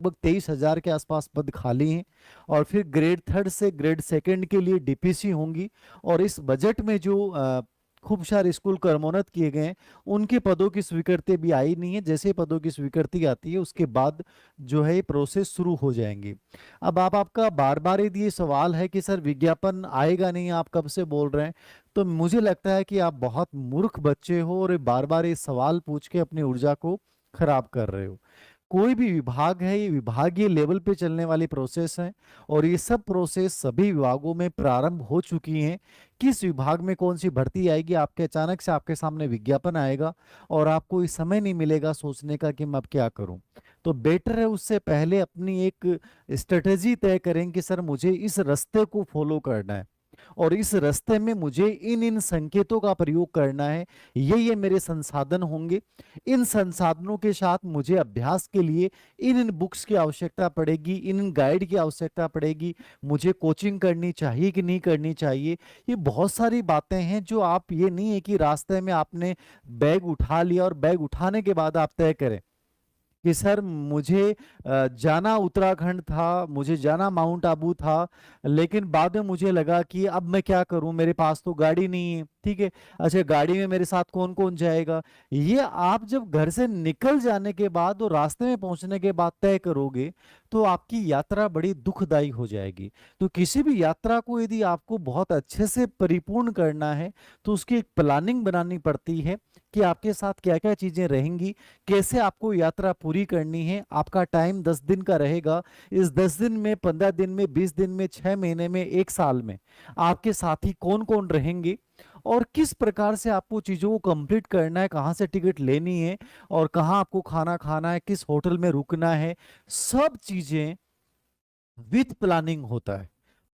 लगभग 23,000 के आसपास पद खाली हैं। और फिर ग्रेड थर्ड से ग्रेड सेकंड के लिए डीपीसी होंगी। और इस बजट में जो खूब सारे स्कूल क्रमोन्नत किए गए हैं, उनके पदों की स्वीकृति भी आई नहीं है। जैसे ही पदों की स्वीकृति आती है उसके बाद जो है प्रोसेस शुरू हो जाएंगी। अब आपका बार बार यदि ये सवाल है कि सर विज्ञापन आएगा नहीं, आप कब से बोल रहे हैं, तो मुझे लगता है कि आप बहुत मूर्ख बच्चे हो और बार बार ये सवाल पूछ के अपनी ऊर्जा को खराब कर रहे हो। कोई भी विभाग है, ये विभागीय लेवल पे चलने वाली प्रोसेस है। और ये सब प्रोसेस सभी विभागों में प्रारंभ हो चुकी हैं। किस विभाग में कौन सी भर्ती आएगी, आपके अचानक से आपके सामने विज्ञापन आएगा और आपको इस समय नहीं मिलेगा सोचने का कि मैं अब क्या करूं। तो बेटर है उससे पहले अपनी एक स्ट्रेटेजी तय करें कि सर मुझे इस रास्ते को फॉलो करना है और इस रास्ते में मुझे इन इन संकेतों का प्रयोग करना है। ये मेरे संसाधन होंगे। इन संसाधनों के साथ मुझे अभ्यास के लिए इन इन बुक्स की आवश्यकता पड़ेगी, इन इन गाइड की आवश्यकता पड़ेगी। मुझे कोचिंग करनी चाहिए कि नहीं करनी चाहिए। ये बहुत सारी बातें हैं जो आप, ये नहीं है कि रास्ते में आपने बैग उठा लिया और बैग उठाने के बाद आप तय करें कि सर मुझे जाना उत्तराखंड था, मुझे जाना माउंट आबू था, लेकिन बाद में मुझे लगा कि अब मैं क्या करूं, मेरे पास तो गाड़ी नहीं है। ठीक है, अच्छा गाड़ी में मेरे साथ कौन कौन जाएगा, ये आप जब घर से निकल जाने के बाद और रास्ते में पहुंचने के बाद तय करोगे तो आपकी यात्रा बड़ी दुखदाई हो जाएगी। तो किसी भी यात्रा को यदि आपको बहुत अच्छे से परिपूर्ण करना है तो उसकी एक प्लानिंग बनानी पड़ती है कि आपके साथ क्या क्या चीजें रहेंगी, कैसे आपको यात्रा पूरी करनी है। आपका टाइम 10 दिन का रहेगा। इस 10 दिन में, 15 दिन में, 20 दिन में, 6 महीने में, 1 साल में आपके साथी कौन कौन रहेंगे और किस प्रकार से आपको चीजों को कंप्लीट करना है, कहाँ से टिकट लेनी है और कहाँ आपको खाना खाना है, किस होटल में रुकना है, सब चीजें विथ प्लानिंग होता है।